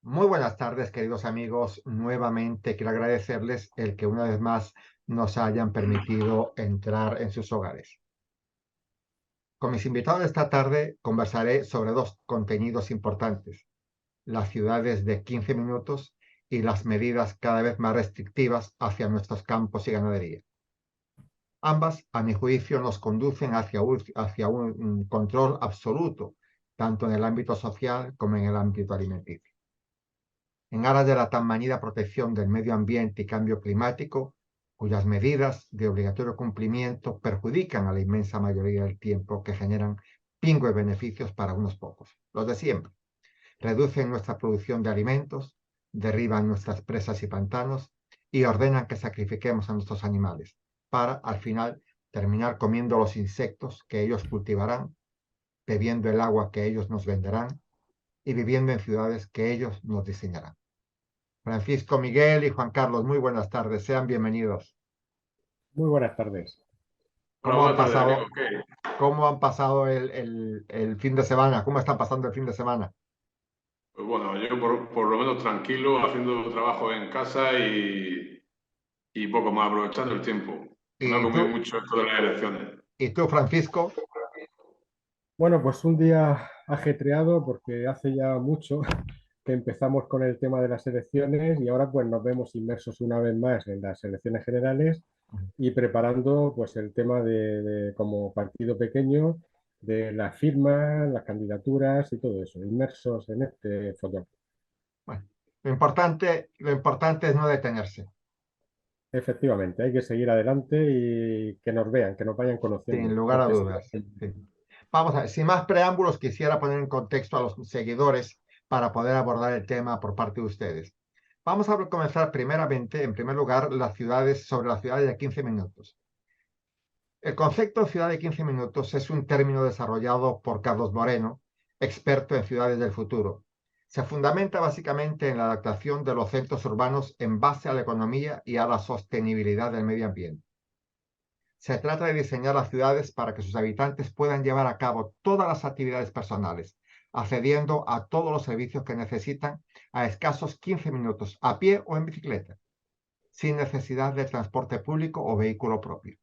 Muy buenas tardes, queridos amigos. Nuevamente quiero agradecerles el que una vez más nos hayan permitido entrar en sus hogares. Con mis invitados de esta tarde conversaré sobre dos contenidos importantes: las ciudades de 15 minutos y las medidas cada vez más restrictivas hacia nuestros campos y ganadería. Ambas, a mi juicio, nos conducen hacia un control absoluto, tanto en el ámbito social como en el ámbito alimenticio. En aras de la tan manida protección del medio ambiente y cambio climático, cuyas medidas de obligatorio cumplimiento perjudican a la inmensa mayoría del tiempo, que generan pingües beneficios para unos pocos, los de siempre. Reducen nuestra producción de alimentos, derriban nuestras presas y pantanos y ordenan que sacrifiquemos a nuestros animales para, al final, terminar comiendo los insectos que ellos cultivarán, bebiendo el agua que ellos nos venderán y viviendo en ciudades que ellos nos diseñarán. Francisco, Miguel y Juan Carlos, muy buenas tardes, sean bienvenidos. Muy buenas tardes. Hola, ¿Cómo han buenas tardes, amigo. pasado, cómo han pasado el fin de semana? ¿Cómo están pasando el fin de semana? Pues bueno, yo por lo menos tranquilo, haciendo trabajo en casa y poco más, aprovechando el tiempo. Que me ha ¿Y comido tú, mucho esto de las elecciones. Francisco? Bueno, pues un día ajetreado porque hace ya mucho que empezamos con el tema de las elecciones y ahora pues nos vemos inmersos una vez más en las elecciones generales y preparando pues el tema como partido pequeño de las firmas, las candidaturas y todo eso, inmersos en este follón. Bueno, lo importante es no detenerse, Efectivamente, hay que seguir adelante y que nos vean, que nos vayan sin conociendo, lugar a porque dudas. Sí. Vamos a ver, sin más preámbulos, quisiera poner en contexto a los seguidores para poder abordar el tema por parte de ustedes. Vamos a comenzar primeramente, en primer lugar, sobre las ciudades de 15 minutos. El concepto de ciudad de 15 minutos es un término desarrollado por Carlos Moreno, experto en ciudades del futuro. Se fundamenta básicamente en la adaptación de los centros urbanos en base a la economía y a la sostenibilidad del medio ambiente. Se trata de diseñar las ciudades para que sus habitantes puedan llevar a cabo todas las actividades personales, accediendo a todos los servicios que necesitan a escasos 15 minutos a pie o en bicicleta, sin necesidad de transporte público o vehículo propio,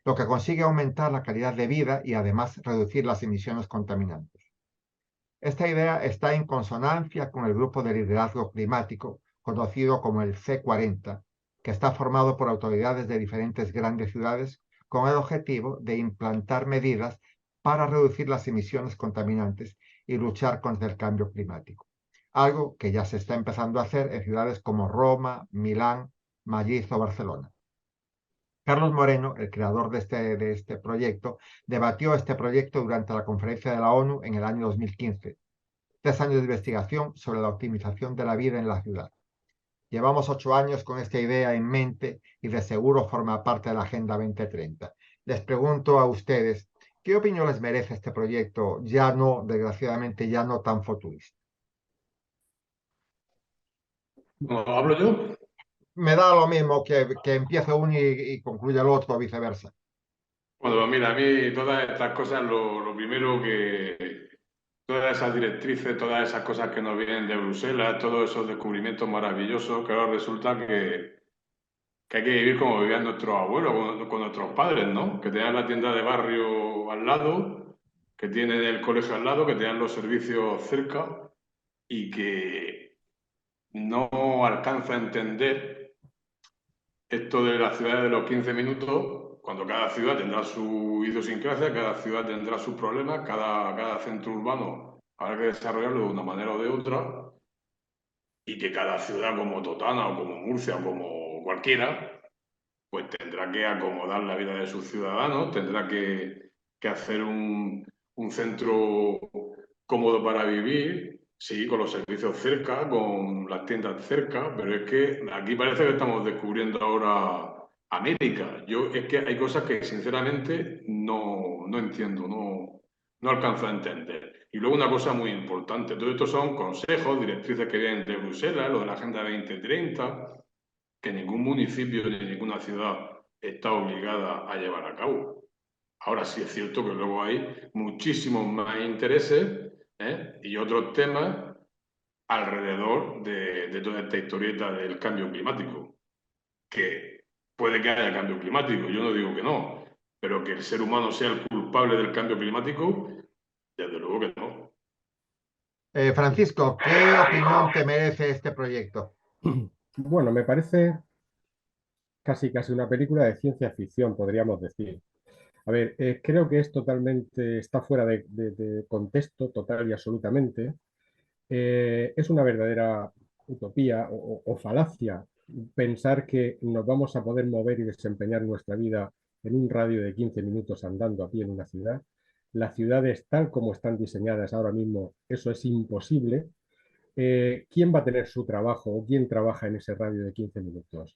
lo que consigue aumentar la calidad de vida y además reducir las emisiones contaminantes. Esta idea está en consonancia con el grupo de liderazgo climático, conocido como el C40, que está formado por autoridades de diferentes grandes ciudades con el objetivo de implantar medidas para reducir las emisiones contaminantes y luchar contra el cambio climático. Algo que ya se está empezando a hacer en ciudades como Roma, Milán, Madrid o Barcelona. Carlos Moreno, el creador de este proyecto, debatió este proyecto durante la conferencia de la ONU en el año 2015. 3 años de investigación sobre la optimización de la vida en la ciudad. Llevamos 8 años con esta idea en mente y de seguro forma parte de la Agenda 2030. Les pregunto a ustedes, ¿qué opinión les merece este proyecto, ya no, desgraciadamente, ya no tan futurista? Bueno, ¿hablo yo? Me da lo mismo que empiece uno y concluya el otro, o viceversa. Bueno, pues mira, a mí todas estas cosas, lo primero que... Todas esas directrices, todas esas cosas que nos vienen de Bruselas, todos esos descubrimientos maravillosos, que ahora resulta que hay que vivir como vivían nuestros abuelos, con nuestros padres, ¿no? Que tenían la tienda de barrio al lado, que tienen el colegio al lado, que tenían los servicios cerca y que no alcanza a entender esto de las ciudades de los 15 minutos, cuando cada ciudad tendrá su idiosincrasia, cada ciudad tendrá sus problemas, cada centro urbano habrá que desarrollarlo de una manera o de otra, y que cada ciudad como Totana o como Murcia o como cualquiera pues tendrá que acomodar la vida de sus ciudadanos, tendrá que hacer un centro cómodo para vivir, sí, con los servicios cerca, con las tiendas cerca, pero es que aquí parece que estamos descubriendo ahora América. Yo es que hay cosas que sinceramente no entiendo, no alcanzo a entender. Y luego una cosa muy importante, todo esto son consejos, directrices que vienen de Bruselas, lo de la Agenda 2030, que ningún municipio ni ninguna ciudad está obligada a llevar a cabo. Ahora sí es cierto que luego hay muchísimos más intereses, ¿eh? Y otros temas alrededor de toda esta historieta del cambio climático. Que puede que haya cambio climático, yo no digo que no, pero que el ser humano sea el culpable del cambio climático, desde luego que no. Francisco, ¿qué opinión te merece este proyecto? Bueno, me parece casi una película de ciencia ficción, podríamos decir. A ver, creo que es totalmente, está fuera de contexto, total y absolutamente. Es una verdadera utopía o falacia pensar que nos vamos a poder mover y desempeñar nuestra vida en un radio de 15 minutos andando a pie en una ciudad. Las ciudades tal como están diseñadas ahora mismo, eso es imposible. ¿Quién va a tener su trabajo o quién trabaja en ese radio de 15 minutos?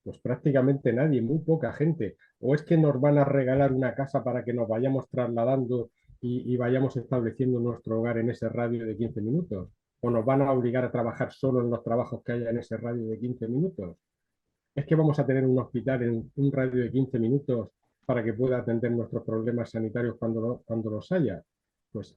Pues prácticamente nadie, muy poca gente. ¿O es que nos van a regalar una casa para que nos vayamos trasladando y vayamos estableciendo nuestro hogar en ese radio de 15 minutos? ¿O nos van a obligar a trabajar solo en los trabajos que haya en ese radio de 15 minutos? ¿Es que vamos a tener un hospital en un radio de 15 minutos para que pueda atender nuestros problemas sanitarios cuando los haya? Pues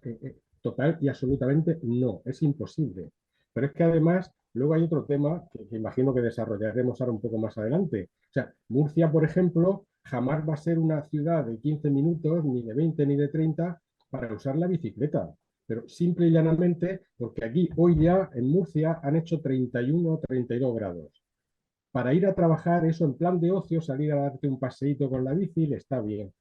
total y absolutamente no, es imposible. Pero es que además, luego hay otro tema que imagino que desarrollaremos ahora un poco más adelante. O sea, Murcia, por ejemplo, jamás va a ser una ciudad de 15 minutos, ni de 20 ni de 30 para usar la bicicleta. Pero simple y llanamente porque aquí hoy ya en Murcia han hecho 31 o 32 grados. Para ir a trabajar, eso en plan de ocio, salir a darte un paseíto con la bici, le está bien.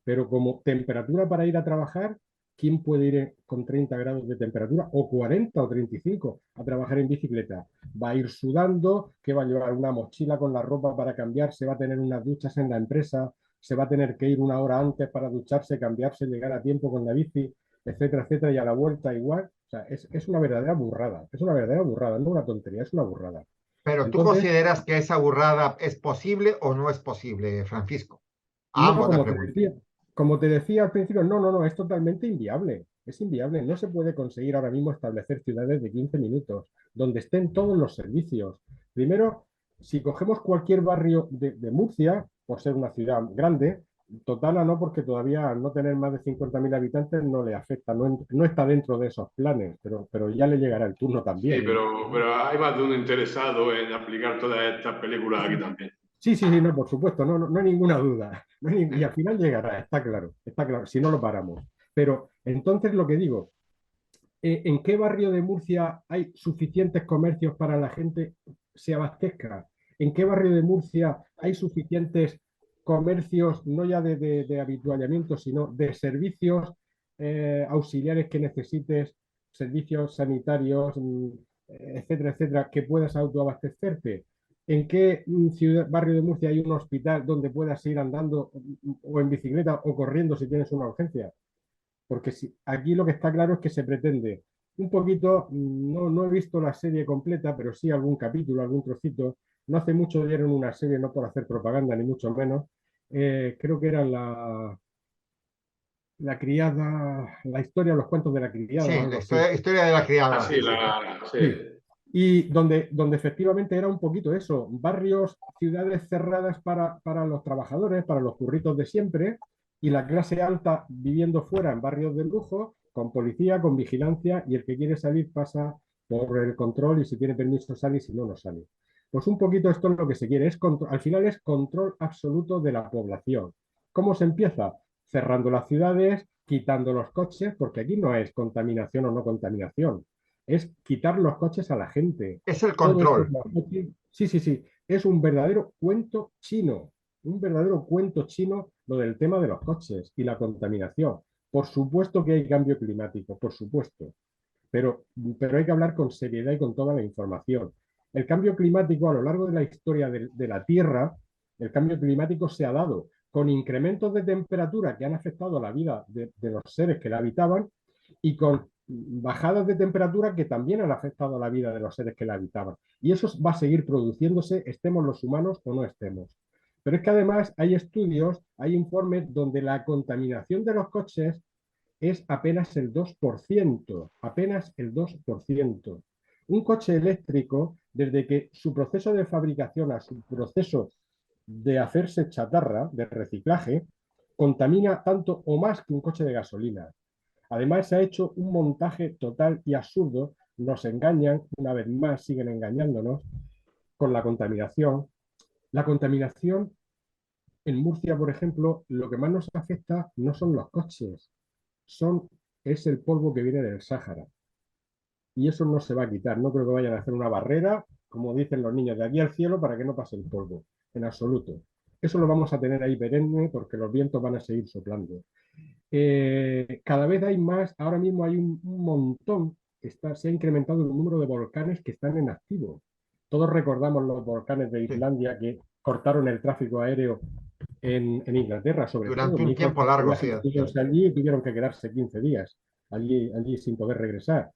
Pero como temperatura para ir a trabajar, ¿quién puede ir con 30 grados de temperatura o 40 o 35 a trabajar en bicicleta? Va a ir sudando, que va a llevar una mochila con la ropa para cambiarse, va a tener unas duchas en la empresa, se va a tener que ir una hora antes para ducharse, cambiarse, llegar a tiempo con la bici, etcétera, etcétera, y a la vuelta igual. O sea, es una verdadera burrada, es una verdadera burrada, no una tontería, es una burrada. Pero ¿tú Entonces, consideras que esa burrada es posible o no es posible, Francisco? A no, ambos le pregunto. como te decía al principio, no, es totalmente inviable. Es inviable. No se puede conseguir ahora mismo establecer ciudades de 15 minutos donde estén todos los servicios. Primero, si cogemos cualquier barrio de Murcia, por ser una ciudad grande, Totana no, porque todavía al no tener más de 50.000 habitantes no le afecta, no está dentro de esos planes, pero ya le llegará el turno Sí, también. pero hay más de uno interesado en aplicar todas estas películas aquí también. Sí, no, por supuesto, no hay ninguna duda. Y al final llegará, está claro, si no lo paramos. Pero entonces lo que digo, ¿en qué barrio de Murcia hay suficientes comercios para la gente se abastezca? ¿En qué barrio de Murcia hay suficientes comercios, no ya de habituallamiento, sino de servicios auxiliares que necesites, servicios sanitarios, etcétera, etcétera, que puedas autoabastecerte? ¿En qué barrio de Murcia hay un hospital donde puedas ir andando o en bicicleta o corriendo si tienes una urgencia? Porque si, aquí lo que está claro es que se pretende un poquito, no he visto la serie completa, pero sí algún capítulo, algún trocito. No hace mucho dieron una serie, no por hacer propaganda, ni mucho menos. Creo que era la criada, la historia, los cuentos de la criada Sí, o la algo así. historia de la criada, Así, sí. sí. Sí. Y donde efectivamente era un poquito eso, barrios, ciudades cerradas para los trabajadores, para los curritos de siempre, y la clase alta viviendo fuera en barrios de lujo, con policía, con vigilancia, y el que quiere salir pasa por el control y si tiene permiso sale y si no, no sale. Pues un poquito esto es lo que se quiere, al final es control absoluto de la población. ¿Cómo se empieza? Cerrando las ciudades, quitando los coches, porque aquí no es contaminación o no contaminación, es quitar los coches a la gente. Es el Todo esto control. sí, es un verdadero cuento chino, un verdadero cuento chino lo del tema de los coches y la contaminación. Por supuesto que hay cambio climático, por supuesto, pero, pero hay que hablar con seriedad y con toda la información. El cambio climático a lo largo de la historia de la Tierra, el cambio climático se ha dado con incrementos de temperatura que han afectado a la vida de los seres que la habitaban y con bajadas de temperatura que también han afectado a la vida de los seres que la habitaban. Y eso va a seguir produciéndose, estemos los humanos o no estemos. Pero es que además hay estudios, hay informes donde la contaminación de los coches es apenas el 2%, apenas el 2%. Un coche eléctrico, desde que su proceso de fabricación a su proceso de hacerse chatarra, de reciclaje, contamina tanto o más que un coche de gasolina. Además, se ha hecho un montaje total y absurdo nos engañan, una vez más siguen engañándonos con la contaminación. La contaminación en Murcia, por ejemplo, lo que más nos afecta no son los coches, es el polvo que viene del Sáhara. Y eso no se va a quitar. No creo que vayan a hacer una barrera, como dicen los niños, de aquí al cielo para que no pase el polvo, en absoluto. Eso lo vamos a tener ahí perenne porque los vientos van a seguir soplando. Cada vez hay más, ahora mismo hay un montón, se ha incrementado el número de volcanes que están en activo. Todos recordamos los volcanes de Sí. Islandia que cortaron el tráfico aéreo en Inglaterra, sobre todo. Durante un Mi hijo tiempo estaba de largo, viaje sí. estudios allí y tuvieron que quedarse 15 días allí sin poder regresar.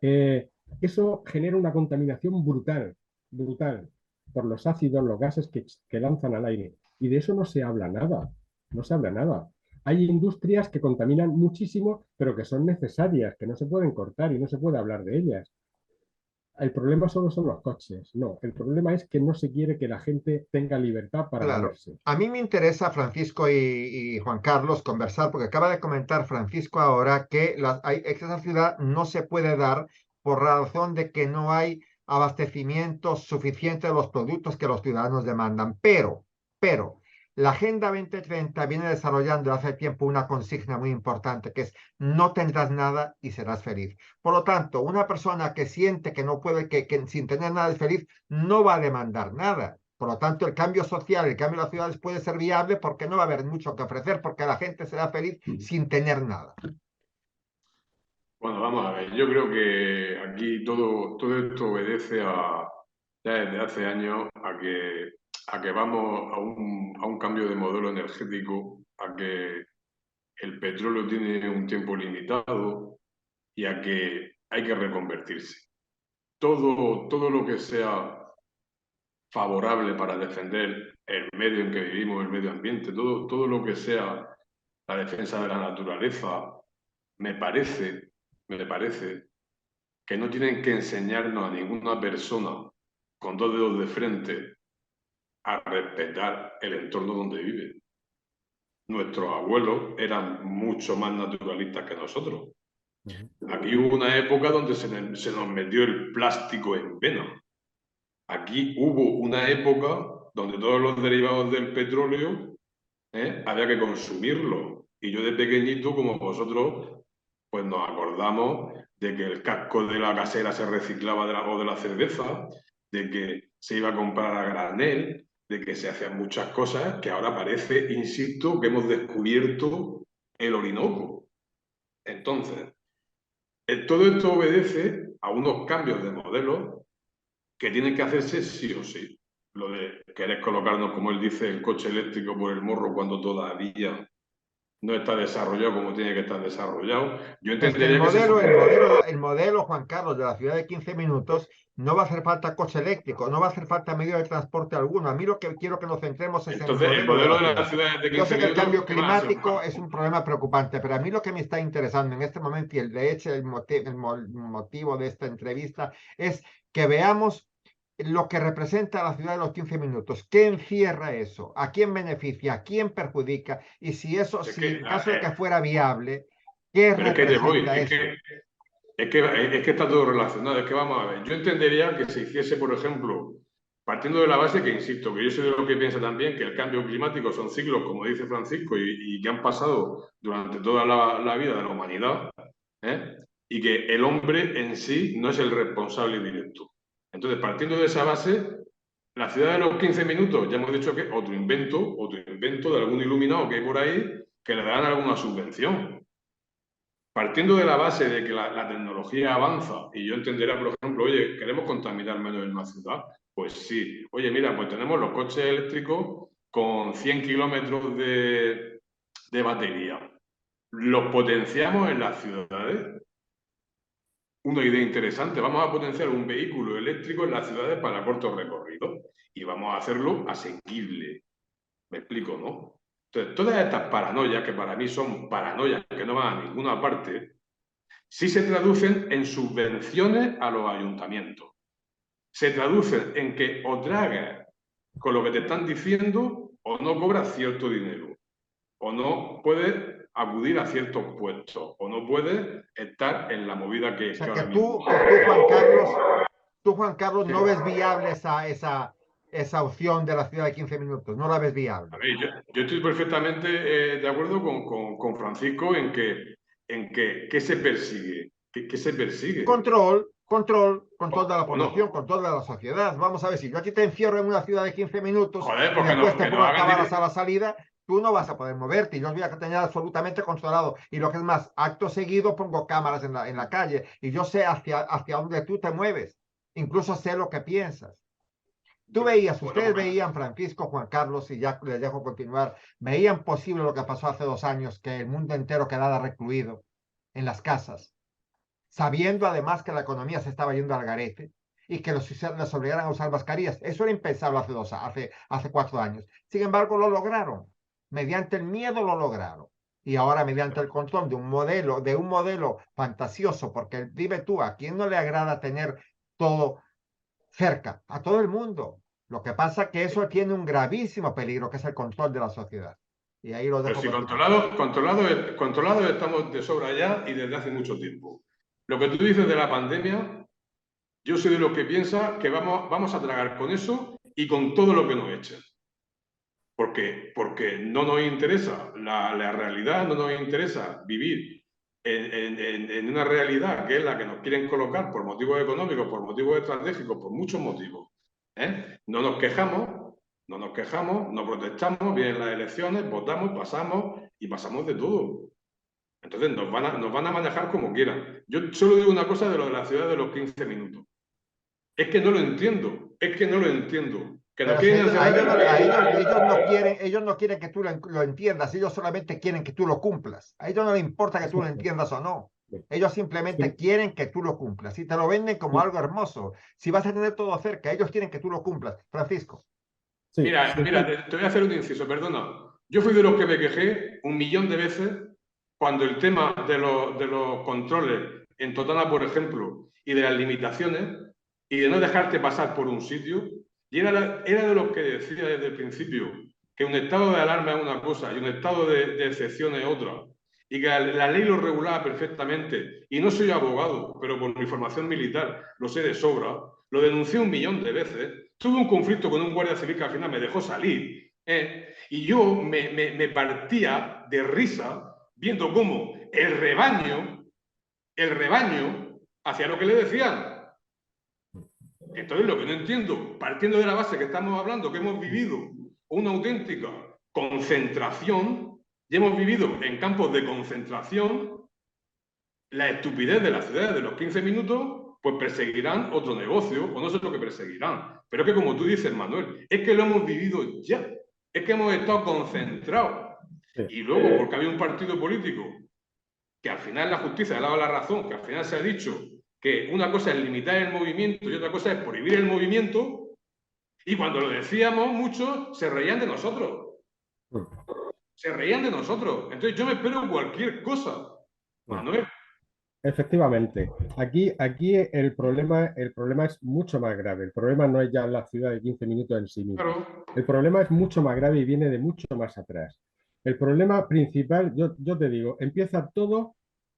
Eh, Eso genera una contaminación brutal, brutal, por los ácidos, los gases que lanzan al aire. Y de eso no se habla nada, no se habla nada. Hay industrias que contaminan muchísimo, pero que son necesarias, que no se pueden cortar y no se puede hablar de ellas. El problema solo son los coches, no. El problema es que no se quiere que la gente tenga libertad para Claro. moverse. A mí me interesa, Francisco y Juan Carlos, conversar, porque acaba de comentar Francisco ahora que esa ciudad no se puede dar por razón de que no hay abastecimiento suficiente de los productos que los ciudadanos demandan. Pero, la Agenda 2030 viene desarrollando hace tiempo una consigna muy importante que es no tendrás nada y serás feliz. Por lo tanto, una persona que siente que no puede, que sin tener nada es feliz, no va a demandar nada. Por lo tanto, el cambio social, el cambio de las ciudades puede ser viable porque no va a haber mucho que ofrecer, porque la gente será feliz sin tener nada. Bueno, vamos a ver, yo creo que aquí todo esto obedece ya desde hace años a que vamos a un cambio de modelo energético, a que el petróleo tiene un tiempo limitado y a que hay que reconvertirse. Todo lo que sea favorable para defender el medio en que vivimos, el medio ambiente, todo lo que sea la defensa de la naturaleza, me parece que no tienen que enseñarnos a ninguna persona con dos dedos de frente a respetar el entorno donde vive. Nuestros abuelos eran mucho más naturalistas que nosotros. Aquí hubo una época donde se nos metió el plástico en vena. Aquí hubo una época donde todos los derivados del petróleo había que consumirlos. Y yo de pequeñito, como vosotros, pues nos acordamos de que el casco de la casera se reciclaba o de la cerveza, de que se iba a comprar a granel, de que se hacían muchas cosas que ahora parece, insisto, que hemos descubierto el Orinoco. Entonces, todo esto obedece a unos cambios de modelo que tienen que hacerse sí o sí. Lo de querer colocarnos, como él dice, el coche eléctrico por el morro cuando todavía no está desarrollado como tiene que estar desarrollado. Yo Es que entendería que se supone... el modelo, Juan Carlos, de la ciudad de 15 minutos, no va a hacer falta coche eléctrico, no va a hacer falta medio de transporte alguno. A mí lo que quiero que nos centremos es en el Entonces, el modelo de modelo la de las ciudad. ciudades de Yo 15 sé que el minutos, cambio ¿qué va a ser? climático es un problema preocupante, pero a mí lo que me está interesando en este momento, y de hecho el motivo de esta entrevista, es que veamos lo que representa la ciudad de los 15 minutos. ¿Qué encierra eso? ¿A quién beneficia? ¿A quién perjudica? Y si eso, Es si que, en caso de que fuera viable, ¿qué pero es que te voy, representa eso? es que está todo relacionado. Es que vamos a ver, yo entendería que se hiciese, por ejemplo, partiendo de la base que, insisto, que yo soy de lo que piensa también que el cambio climático son ciclos, como dice Francisco, y que han pasado durante toda la vida de la humanidad, ¿eh? Y que el hombre en sí no es el responsable directo. Entonces, partiendo de esa base, la ciudad de los 15 minutos, ya hemos dicho que otro invento de algún iluminado que hay por ahí que le dan alguna subvención. Partiendo de la base de que la tecnología avanza y yo entendería, por ejemplo, oye, queremos contaminar menos en una ciudad, pues sí. Oye, mira, pues tenemos los coches eléctricos con 100 kilómetros de batería. Los potenciamos en las ciudades. Una idea interesante, vamos a potenciar un vehículo eléctrico en las ciudades para cortos recorridos y vamos a hacerlo asequible. Me explico, ¿no? Entonces, todas estas paranoias, que para mí son paranoias que no van a ninguna parte, sí se traducen en subvenciones a los ayuntamientos. Se traducen en que o tragas con lo que te están diciendo o no cobras cierto dinero. o no puede acudir a ciertos puestos, o no puede estar en la movida que, O sea, que que ahora mismo. tú, Juan Carlos, Sí. no ves viable esa opción de la ciudad de 15 minutos, no la ves A viable. ver, yo estoy perfectamente de acuerdo con Francisco en que ¿qué se persigue? ¿Qué se persigue? Control de la población, Bueno, control de la sociedad. Vamos a ver, si yo aquí te encierro en una ciudad de 15 minutos joder, y pues después te que pongo nos a hagan cámaras a la salida, tú no vas a poder moverte y yo os voy a tener absolutamente controlado. Y lo que es más, acto seguido pongo cámaras en la calle y yo sé hacia dónde tú te mueves. Incluso sé lo que piensas. Bueno, Ustedes pues, veían, Francisco, Juan Carlos, y ya les dejo continuar, veían posible lo que pasó hace 2 años, que el mundo entero quedara recluido en las casas, sabiendo además que la economía se estaba yendo al garete y que les obligaran a usar mascarillas. Eso era impensable hace 4 años. Sin embargo, lo lograron. Mediante el miedo lo lograron. Y ahora mediante el control de un modelo fantasioso, porque dime tú, ¿a quién no le agrada tener todo cerca? A todo el mundo. Lo que pasa es que eso tiene un gravísimo peligro, que es el control de la sociedad. Y ahí lo pues dejo si continuar. controlados estamos de sobra ya y desde hace mucho tiempo. Lo que tú dices de la pandemia, yo soy de los que piensa que vamos a tragar con eso y con todo lo que nos echen. Porque no nos interesa la realidad, no nos interesa vivir en una realidad que es la que nos quieren colocar por motivos económicos, por motivos estratégicos, por muchos motivos. No nos quejamos, no protestamos, vienen las elecciones, votamos, pasamos y pasamos de todo. Entonces nos van a manejar como quieran. Yo solo digo una cosa de lo de la ciudad de los 15 minutos. Es que no lo entiendo, es que no lo entiendo. Que nos Pero si quieren encerrar en... ellos no quieren que tú lo entiendas, ellos solamente quieren que tú lo cumplas. A ellos no les importa que tú lo entiendas o no. Ellos simplemente Sí, quieren que tú lo cumplas y te lo venden como sí, algo hermoso. Si vas a tener todo cerca, ellos quieren que tú lo cumplas. Francisco, sí, Mira, sí, mira, te voy a hacer un inciso, perdona. Yo fui de los que me quejé 1.000.000 de veces cuando el tema de los controles en Totana, por ejemplo, y de las limitaciones, y de no dejarte pasar por un sitio, y era de los que decía desde el principio que un estado de alarma es una cosa y un estado de excepción es otra, y que la ley lo regulaba perfectamente, y no soy abogado, pero por mi formación militar lo sé de sobra, lo denuncié 1.000.000 de veces. Tuve un conflicto con un guardia civil que al final me dejó salir. Y yo me partía de risa viendo cómo el rebaño hacía lo que le decían. Entonces, lo que no entiendo, partiendo de la base que estamos hablando, que hemos vivido una auténtica concentración, y hemos vivido en campos de concentración, la estupidez de las ciudades de los 15 minutos, pues perseguirán otro negocio, o no sé lo que perseguirán. Pero es que, como tú dices, Manuel, es que lo hemos vivido ya. Es que hemos estado concentrados. sí. Y luego, porque había un partido político que al final la justicia ha dado la razón, que al final se ha dicho que una cosa es limitar el movimiento y otra cosa es prohibir el movimiento, y cuando lo decíamos, muchos se reían de nosotros. Se reían de nosotros. Entonces yo me espero cualquier cosa, Manuel. Efectivamente, aquí el problema es mucho más grave. El problema no es ya la ciudad de 15 minutos en sí misma. Claro, El problema es mucho más grave y viene de mucho más atrás. El problema principal, yo te digo, empieza todo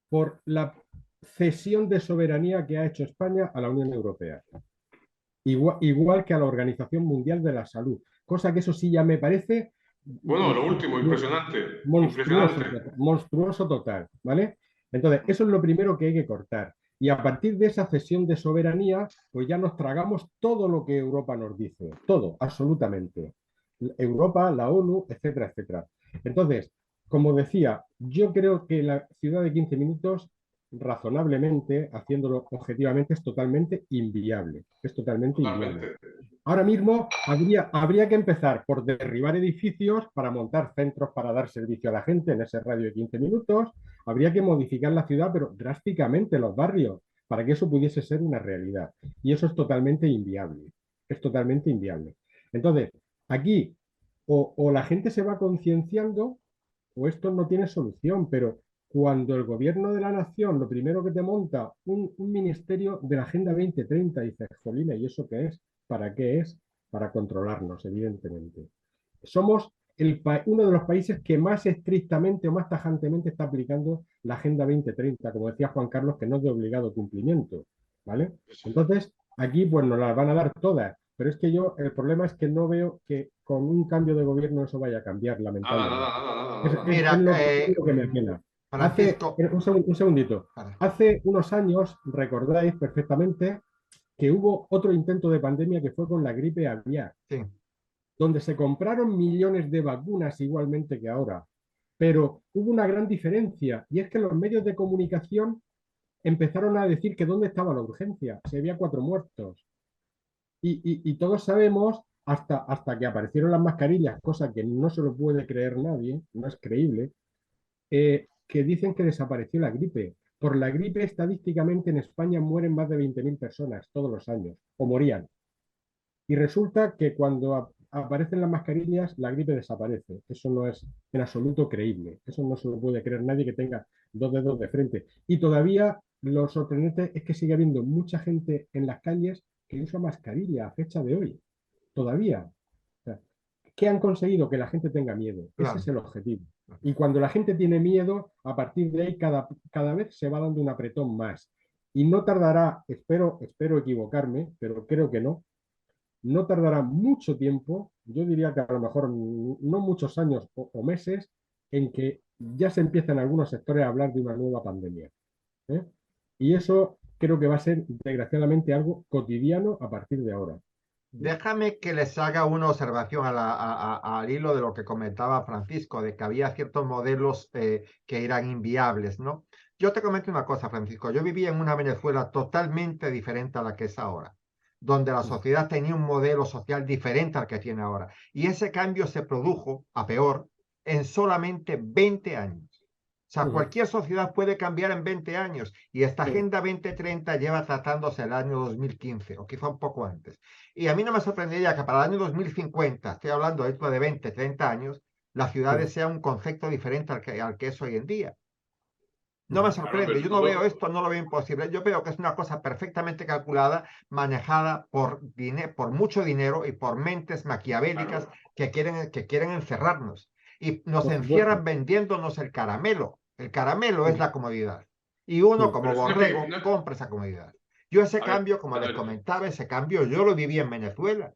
por la cesión de soberanía que ha hecho España a la Unión Europea, igual que a la Organización Mundial de la Salud, cosa que eso sí ya me parece bueno, lo último, impresionante, monstruoso, impresionante. monstruoso total, ¿vale? Entonces, eso es lo primero que hay que cortar. Y a partir de esa cesión de soberanía, pues ya nos tragamos todo lo que Europa nos dice, todo, absolutamente. Europa, la ONU, etcétera, etcétera. Entonces, como decía, yo creo que la ciudad de 15 minutos, razonablemente, haciéndolo objetivamente, es totalmente inviable. Es totalmente inviable. Totalmente. Ahora mismo habría que empezar por derribar edificios para montar centros para dar servicio a la gente en ese radio de 15 minutos. Habría que modificar la ciudad, pero drásticamente los barrios, para que eso pudiese ser una realidad. Y eso es totalmente inviable. Es totalmente inviable. Entonces, aquí o la gente se va concienciando o esto no tiene solución, pero cuando el gobierno de la nación lo primero que te monta un ministerio de la Agenda 2030, dices, jolina, ¿y eso qué es? ¿Para qué es? Para controlarnos, evidentemente. Somos uno de los países que más estrictamente o más tajantemente está aplicando la Agenda 2030, como decía Juan Carlos, que no es de obligado cumplimiento, ¿vale? Entonces, aquí pues nos las van a dar todas, pero es que el problema es que no veo que con un cambio de gobierno eso vaya a cambiar, Nada, nada, lamentablemente. nada, nada, Es, nada, es- nada. es Mira, lo único que me apena. Francisco, Un segundito. vale, Hace unos años, recordáis perfectamente que hubo otro intento de pandemia que fue con la gripe aviar, sí, donde se compraron millones de vacunas igualmente que ahora. Pero hubo una gran diferencia y es que los medios de comunicación empezaron a decir que dónde estaba la urgencia, si había 4 muertos. Y todos sabemos, hasta que aparecieron las mascarillas, cosa que no se lo puede creer nadie, no es creíble, que dicen que desapareció la gripe. Por la gripe, estadísticamente en España mueren más de 20.000 personas todos los años, o morían. Y resulta que cuando aparecen las mascarillas, la gripe desaparece. Eso no es en absoluto creíble. Eso no se lo puede creer nadie que tenga 2 dedos de frente. Y todavía lo sorprendente es que sigue habiendo mucha gente en las calles que usa mascarilla a fecha de hoy. Todavía. O sea, ¿qué han conseguido? Que la gente tenga miedo. Ese es claro. el objetivo. Y cuando la gente tiene miedo, a partir de ahí cada vez se va dando un apretón más. Y no tardará, espero equivocarme, pero creo que no tardará mucho tiempo, yo diría que a lo mejor no muchos años o meses, en que ya se empiezan algunos sectores a hablar de una nueva pandemia. ¿Eh? Y eso creo que va a ser, desgraciadamente, algo cotidiano a partir de ahora. ¿Eh? Déjame que les haga una observación al hilo de lo que comentaba Francisco, de que había ciertos modelos que eran inviables, ¿no? Yo te comento una cosa, Francisco. Yo vivía en una Venezuela totalmente diferente a la que es ahora, donde la sociedad tenía un modelo social diferente al que tiene ahora. Y ese cambio se produjo, a peor, en solamente 20 años. O sea, Uh-huh. cualquier sociedad puede cambiar en 20 años y esta Sí, Agenda 2030 lleva tratándose el año 2015 o quizá un poco antes. Y a mí no me sorprendería que para el año 2050, estoy hablando dentro de 20, 30 años, las ciudades uh-huh, sean un concepto diferente al que es hoy en día. No me uh-huh. Claro, sorprende, pero yo no veo todo, esto, no lo veo imposible. Yo veo que es una cosa perfectamente calculada, manejada por mucho dinero y por mentes maquiavélicas claro, que quieren encerrarnos. Y nos Por supuesto. encierran vendiéndonos el caramelo. El caramelo es Uh-huh, la comodidad. Y uno uh-huh. como pero eso no es que, borrego compra esa comodidad. Yo ese a ver, cambio, como les Alberto, comentaba, ese cambio yo lo viví en Venezuela.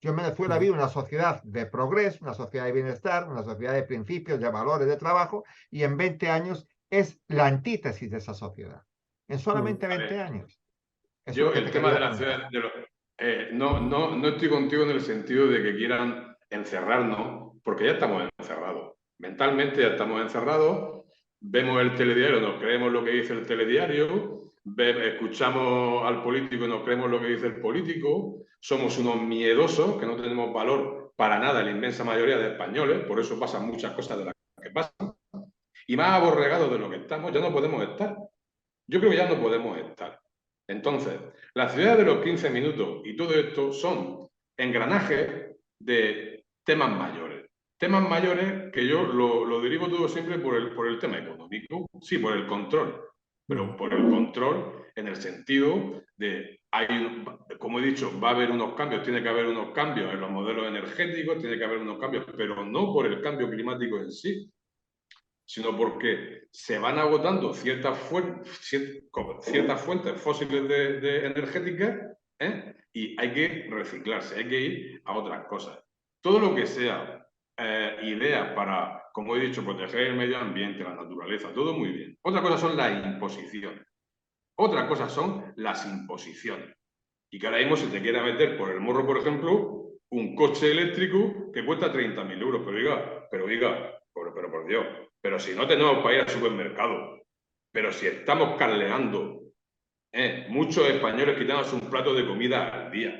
Yo en Venezuela vi una sociedad de progreso, una sociedad de bienestar, una sociedad de principios, de valores, de trabajo, y en 20 años es la antítesis de esa sociedad. En Uh-huh. solamente a 20 ver, años. Eso es lo yo que el te tema de quería la ciudad, comentar. no estoy contigo en el sentido de que quieran encerrarnos, porque ya estamos encerrados. Mentalmente ya estamos encerrados, vemos el telediario, nos creemos lo que dice el telediario, escuchamos al político y nos creemos lo que dice el político, somos unos miedosos que no tenemos valor para nada en la inmensa mayoría de españoles, por eso pasan muchas cosas de las que pasan, y más aborregados de lo que estamos, ya no podemos estar. Yo creo que ya no podemos estar. Entonces, la ciudad de los 15 minutos y todo esto son engranajes de temas mayores. Temas mayores que yo lo derivo todo siempre por el tema económico, sí, por el control, Uh-huh. pero por el control en el sentido de, como he dicho, va a haber unos cambios, tiene que haber unos cambios en los modelos energéticos, tiene que haber unos cambios, pero no por el cambio climático en sí, sino porque se van agotando ciertas fuentes fósiles de energéticas, ¿eh? Y hay que reciclarse, hay que ir a otras cosas. Todo lo que sea ideas para, como he dicho, proteger el medio ambiente, la naturaleza, todo muy bien. Otra cosa son las imposiciones. Otra cosa son las imposiciones. Y que ahora mismo se te quiera meter por el morro, por ejemplo, un coche eléctrico que cuesta 30.000 euros. Pero por Dios, pero si no tenemos para ir al supermercado, pero si estamos carleando, muchos españoles quitándose un plato de comida al día,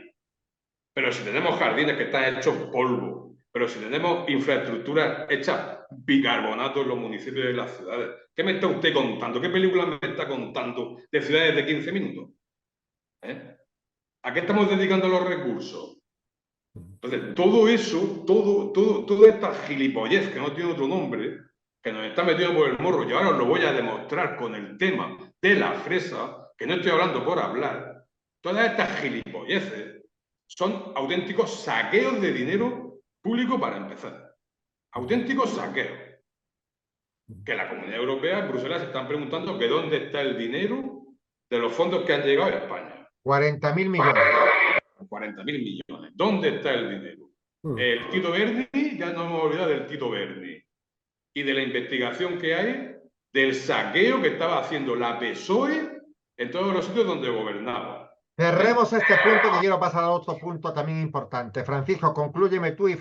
pero si tenemos jardines que están hechos polvo, pero si tenemos infraestructuras hechas bicarbonato en los municipios de las ciudades, ¿qué me está usted contando? ¿Qué película me está contando de ciudades de 15 minutos? ¿A qué estamos dedicando los recursos? Entonces, todo eso, toda esta gilipollez que no tiene otro nombre, que nos está metiendo por el morro, y ahora os lo voy a demostrar con el tema de la fresa, que no estoy hablando por hablar, todas estas gilipolleces son auténticos saqueos de dinero público para empezar. auténticos saqueos. Que la Comunidad Europea, en Bruselas, se están preguntando que dónde está el dinero de los fondos que han llegado a España. 40.000 millones. 40.000 millones. ¿Dónde está el dinero? El Tito Berni, ya no hemos olvidado del Tito Berni. Y de la investigación que hay del saqueo que estaba haciendo la PSOE en todos los sitios donde gobernaba. Cerremos este punto que quiero pasar a otro punto también importante. Francisco, conclúyeme tú y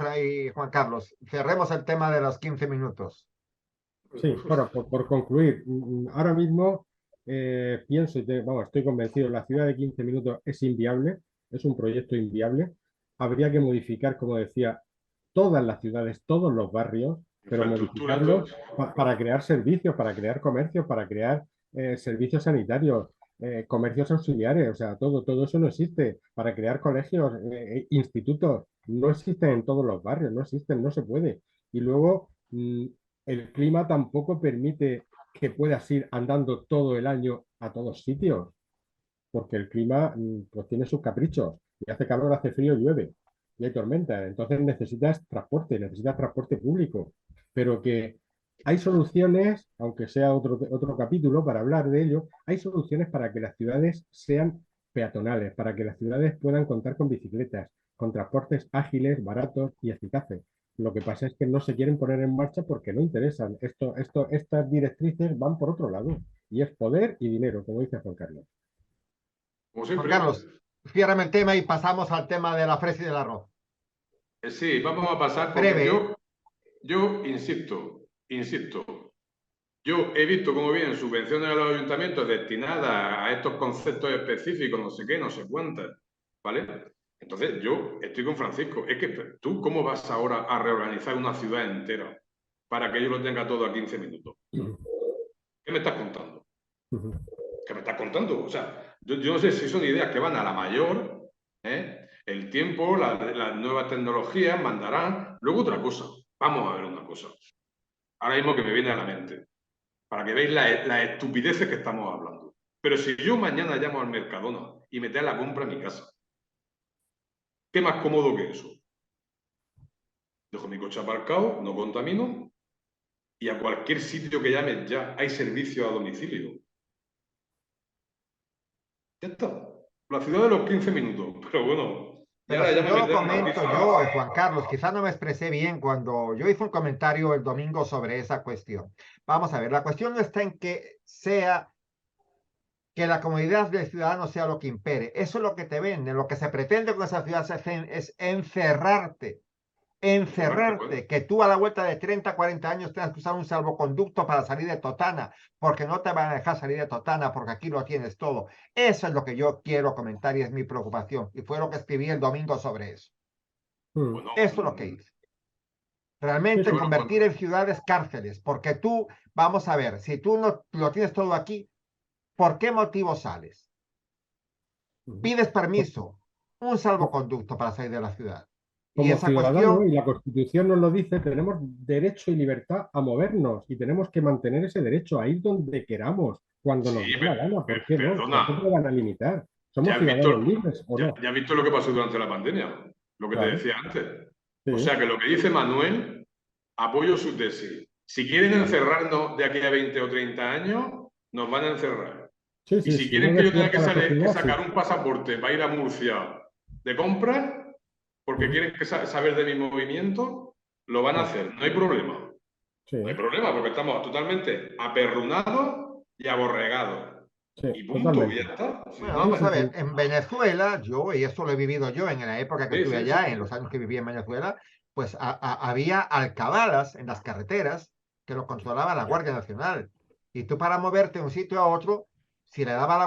Juan Carlos. Cerremos el tema de los 15 minutos. Sí, bueno, por concluir, ahora mismo pienso, vamos, estoy convencido, la ciudad de 15 minutos es inviable, es un proyecto inviable. Habría que modificar, como decía, todas las ciudades, todos los barrios, pero modificarlos para crear servicios, para crear comercios, para crear servicios sanitarios, comercios auxiliares, o sea, todo eso no existe. Para crear colegios, institutos, no existen en todos los barrios, no existen, no se puede. Y luego el clima tampoco permite que puedas ir andando todo el año a todos sitios, porque el clima pues tiene sus caprichos. Y hace calor, hace frío, llueve y hay tormenta. Entonces necesitas transporte público. Pero que hay soluciones, aunque sea otro capítulo para hablar de ello, hay soluciones para que las ciudades sean peatonales, para que las ciudades puedan contar con bicicletas, con transportes ágiles, baratos y eficaces. Lo que pasa es que no se quieren poner en marcha porque no interesan. Estas directrices van por otro lado y es poder y dinero, como dice Juan Carlos. Como Juan siempre. Carlos, ciérrame el tema y pasamos al tema de la fresa y del arroz. Sí, vamos a pasar porque Breve. yo insisto, yo he visto cómo vienen subvenciones a los ayuntamientos destinadas a estos conceptos específicos, no sé qué, no sé cuántas, ¿vale? Entonces yo estoy con Francisco. Es que tú, ¿cómo vas ahora a reorganizar una ciudad entera para que yo lo tenga todo a 15 minutos? ¿Qué me estás contando? ¿Qué me estás contando? O sea, yo no sé si son ideas que van a la mayor, ¿eh? El tiempo, las nuevas tecnologías mandarán. Luego otra cosa, vamos a ver una cosa. Ahora mismo que me viene a la mente, para que veáis las estupideces que estamos hablando. Pero si yo mañana llamo al Mercadona y me trae la compra a mi casa, ¿qué más cómodo que eso? Dejo mi coche aparcado, no contamino, y a cualquier sitio que llames ya hay servicio a domicilio. Ya está. La ciudad de los 15 minutos. Pero bueno, y Pero ahora si ya me yo lo meteré en una comento pizza. yo, Juan Carlos, quizás no me expresé bien cuando yo hice un comentario el domingo sobre esa cuestión. Vamos a ver, la cuestión no está en que la comodidad del ciudadano sea lo que impere. Eso es lo que te venden. Lo que se pretende con esa ciudad es encerrarte. Encerrarte, que tú a la vuelta de 30, 40 años tengas que usar un salvoconducto para salir de Totana, porque no te van a dejar salir de Totana, porque aquí lo tienes todo. Eso es lo que yo quiero comentar y es mi preocupación. Y fue lo que escribí el domingo sobre eso. Bueno, Eso es lo que hice. Realmente bueno, convertir en ciudades cárceles, porque tú, vamos a ver, si tú no lo tienes todo aquí, ¿por qué motivo sales? Pides permiso, un salvoconducto para salir de la ciudad. Y Como esa ciudadano, cuestión, y la Constitución nos lo dice, tenemos derecho y libertad a movernos y tenemos que mantener ese derecho a ir donde queramos, cuando nos sí, dé la gana. ¿Por qué no? ¿Por qué perdona. te lo van a limitar? ¿Ya ¿Somos has visto, ciudadanos libres o no? ya has visto lo que pasó durante la pandemia? Lo que te Claro, decía antes. O sí, sea que lo que dice Manuel, apoyo su tesis. Si quieren encerrarnos de aquí a 20 o 30 años, nos van a encerrar. sí, Y sí, si si no quieren que yo tenga despierta la que sociedad, sacar sí. un pasaporte para ir a Murcia de compras, porque quieren saber de mi movimiento, lo van a hacer. No hay problema. Sí, No hay problema, porque estamos totalmente aperrunados y aborregados. sí, Y punto, y ya totalmente. está. Sí, bueno, Sí, vamos sí, a ver, sí. en Venezuela, yo, y esto lo he vivido yo en la época que sí, estuve sí, sí. allá, en los años que viví en Venezuela, pues había alcabalas en las carreteras que lo controlaba la Guardia Nacional. Y tú para moverte de un sitio a otro, si le daba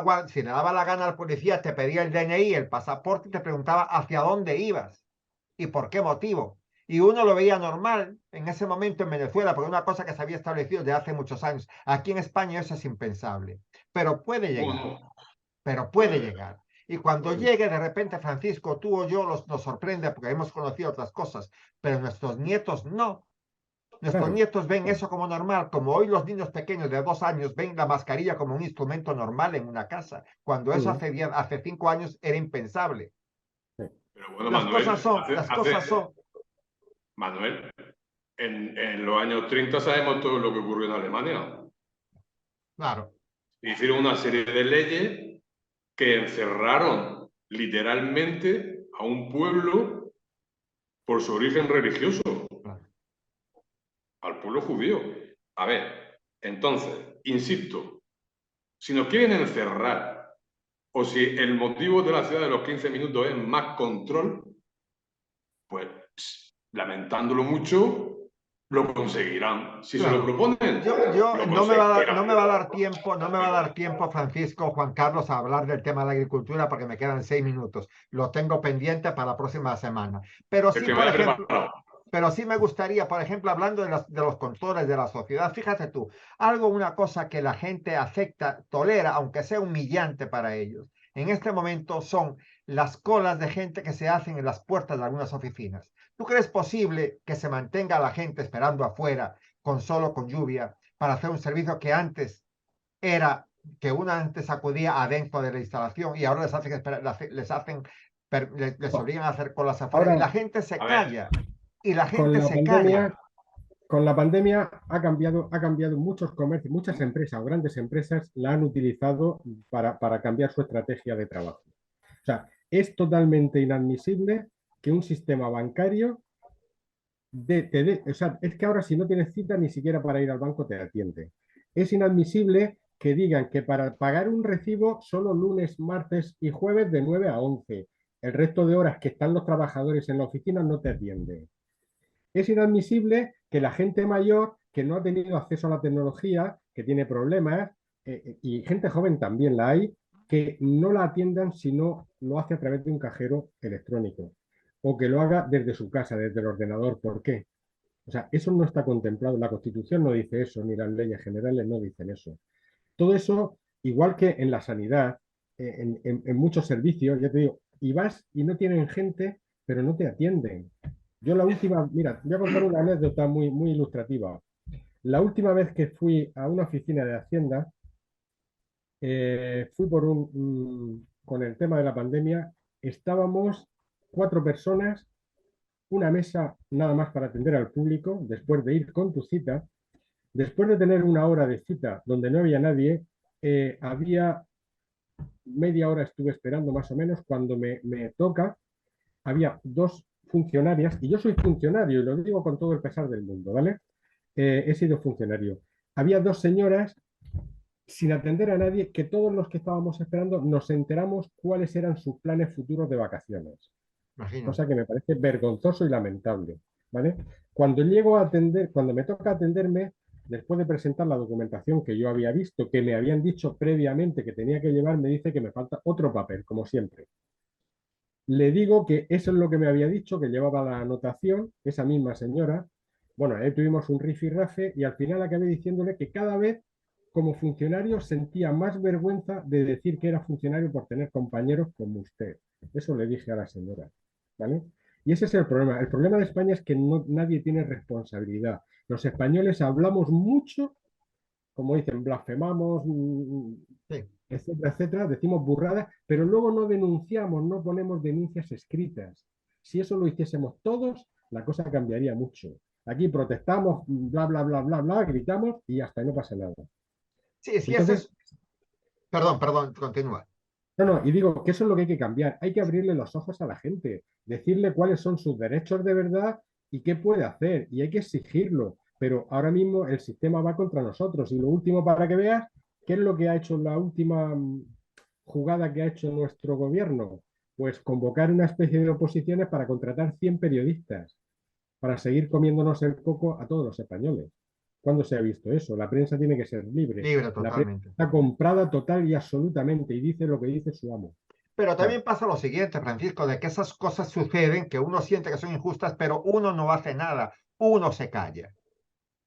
la gana al policía, te pedía el DNI, el pasaporte y te preguntaba hacia dónde ibas y por qué motivo. Y uno lo veía normal en ese momento en Venezuela, porque una cosa que se había establecido desde hace muchos años. Aquí en España eso es impensable, pero puede llegar, Bueno, pero puede puede, llegar. Y cuando puede. llegue de repente, Francisco, tú o yo nos sorprende porque hemos conocido otras cosas, pero nuestros nietos no. Nuestros Claro, nietos ven eso como normal, como hoy los niños pequeños de 2 años ven la mascarilla como un instrumento normal en una casa, cuando eso sí, hace 5 años era impensable. sí. Pero bueno, Las cosas Manuel, son, las cosas son. Manuel, en los años 30 sabemos todo lo que ocurrió en Alemania. Claro. Hicieron una serie de leyes que encerraron literalmente a un pueblo por su origen religioso, Claro. al pueblo judío. A ver, entonces, insisto, si nos quieren encerrar o si el motivo de la ciudad de los 15 minutos es más control, pues lamentándolo mucho, lo conseguirán. Si se lo Claro. proponen, lo No me va conseguirán. a dar tiempo, Francisco, Juan Carlos, a hablar del tema de la agricultura porque me quedan 6 minutos. Lo tengo pendiente para la próxima semana. Pero El sí, que por vaya ejemplo, preparado. pero sí me gustaría, por ejemplo, hablando de los controles de la sociedad, fíjate tú, una cosa que la gente acepta, tolera, aunque sea humillante para ellos. En este momento son las colas de gente que se hacen en las puertas de algunas oficinas. ¿Tú crees posible que se mantenga la gente esperando afuera, con lluvia, para hacer un servicio que antes era que uno antes acudía adentro de la instalación y ahora les obligan a hacer colas afuera y la Ahora, gente se A ver, calla? Y la con gente la se calla. pandemia, ha cambiado muchos comercios, muchas empresas o grandes empresas la han utilizado para cambiar su estrategia de trabajo. O sea, es totalmente inadmisible que un sistema bancario o sea, es que ahora si no tienes cita ni siquiera para ir al banco te atiende. Es inadmisible que digan que para pagar un recibo solo lunes, martes y jueves de 9 a 11. El resto de horas que están los trabajadores en la oficina no te atienden. Es inadmisible que la gente mayor que no ha tenido acceso a la tecnología, que tiene problemas, y gente joven también la hay, que no la atiendan si no lo hace a través de un cajero electrónico o que lo haga desde su casa, desde el ordenador. ¿Por qué? O sea, eso no está contemplado. La Constitución no dice eso, ni las leyes generales no dicen eso. Todo eso, igual que en la sanidad, en muchos servicios, ya te digo, y vas y no tienen gente, pero no te atienden. Yo la última, mira, voy a contar una anécdota muy ilustrativa. La última vez que fui a una oficina de Hacienda, fui con el tema de la pandemia, estábamos 4 personas, una mesa nada más para atender al público, después de ir con tu cita, después de tener una hora de cita donde no había nadie, había media hora estuve esperando más o menos, cuando me toca, había 2 funcionarias, y yo soy funcionario, y lo digo con todo el pesar del mundo, ¿vale? He sido funcionario. Había 2 señoras sin atender a nadie, que todos los que estábamos esperando nos enteramos cuáles eran sus planes futuros de vacaciones. Imagínate. Cosa que me parece vergonzoso y lamentable, ¿vale? Cuando llego a atender, cuando me toca atenderme, después de presentar la documentación que yo había visto, que me habían dicho previamente que tenía que llevar, me dice que me falta otro papel, como siempre. Le digo que eso es lo que me había dicho, que llevaba la anotación, esa misma señora. Bueno, ahí tuvimos un rifirrafe y al final acabé diciéndole que cada vez como funcionario sentía más vergüenza de decir que era funcionario por tener compañeros como usted. Eso le dije a la señora, ¿vale? Y ese es el problema. El problema de España es que nadie tiene responsabilidad. Los españoles hablamos mucho, como dicen, blasfemamos, Sí. etcétera, etcétera, decimos burradas, pero luego no denunciamos, no ponemos denuncias escritas. Si eso lo hiciésemos todos, la cosa cambiaría mucho. Aquí protestamos, bla, bla, bla, bla, bla, gritamos y hasta no pasa nada. Sí, sí, ese Entonces, es. Perdón, continúa. no, y digo que eso es lo que hay que cambiar. Hay que abrirle los ojos a la gente, decirle cuáles son sus derechos de verdad y qué puede hacer, y hay que exigirlo. Pero ahora mismo el sistema va contra nosotros. Y lo último, para que veas, ¿qué es lo que ha hecho la última jugada que ha hecho nuestro gobierno? Pues convocar una especie de oposiciones para contratar 100 periodistas, para seguir comiéndonos el coco a todos los españoles. ¿Cuándo se ha visto eso? La prensa tiene que ser libre. Libre La prensa totalmente. está comprada total y absolutamente y dice lo que dice su amo. Pero O sea, también pasa lo siguiente, Francisco, de que esas cosas suceden, que uno siente que son injustas, pero uno no hace nada, uno se calla.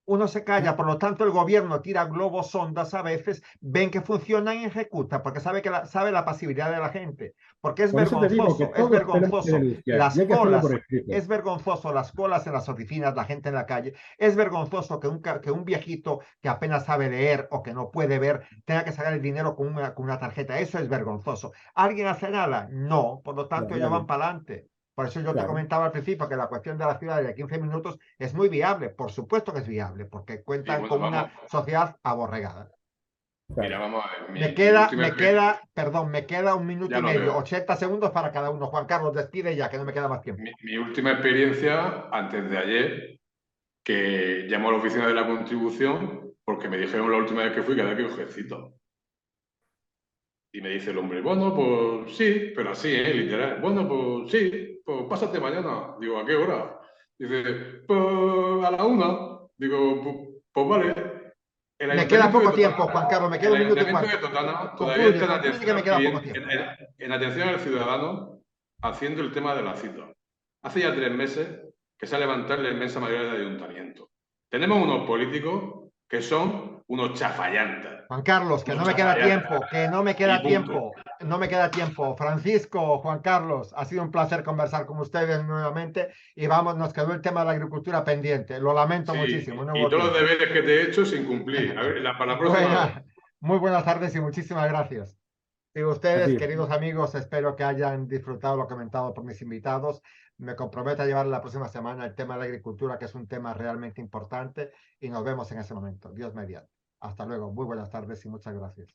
Uno se calla, por lo tanto el gobierno tira globos sondas a veces, ven que funcionan y ejecuta, porque sabe la pasividad de la gente, porque por eso te digo que es todos tenemos que vergonzoso denunciar y las hay que hacerlo colas, por escrito. es vergonzoso las colas en las oficinas, la gente en la calle, es vergonzoso que un viejito que apenas sabe leer o que no puede ver tenga que sacar el dinero con una tarjeta, eso es vergonzoso. ¿Alguien hace nada? No, por lo No, tanto ellos van nadie. para adelante. Por eso yo te claro, comentaba al principio que la cuestión de la ciudad de 15 minutos es muy viable, por supuesto que es viable, porque Y cuentan bueno, con vamos, una sociedad aborregada. mira, claro. vamos a ver, mi última experiencia, Perdón, me queda un minuto ya y lo medio, veo. 80 segundos para cada uno. Juan Carlos, despide ya, que no me queda más tiempo. Mi última experiencia, antes de ayer, que llamo a la oficina de la contribución porque me dijeron la última vez que fui que había que cogercito. Y me dice el hombre, bueno, pues sí, pero así, literal. Bueno, pues sí, pues pásate mañana. Digo, ¿a qué hora? Dice, pues a la 1. Digo, pues vale. El Me queda ayuntamiento de poco Totana, tiempo, Juan Carlos, me queda el un minuto y ayuntamiento de cuarto. Totana todavía Concluye, está en concluye atención que me al queda poco cliente, tiempo. en atención al ciudadano, haciendo el tema de la cita. Hace ya 3 meses que se ha levantado la inmensa mayoría del ayuntamiento. Tenemos unos políticos que son unos chafallantas. Juan Carlos, que Unos no me queda chafallantas. tiempo, que no me Y queda punto. tiempo, no me queda tiempo. Francisco, Juan Carlos, ha sido un placer conversar con ustedes nuevamente y vamos, nos quedó el tema de la agricultura pendiente. Lo lamento Sí, muchísimo, no y hubo todos los tiempo. deberes que te he hecho sin cumplir. A ver, para la próxima vez. Muy buenas tardes y muchísimas gracias. Y A ustedes, ti. queridos amigos, espero que hayan disfrutado lo comentado por mis invitados. Me comprometo a llevar la próxima semana el tema de la agricultura, que es un tema realmente importante, y nos vemos en ese momento. Dios mediante. Hasta luego. Muy buenas tardes y muchas gracias.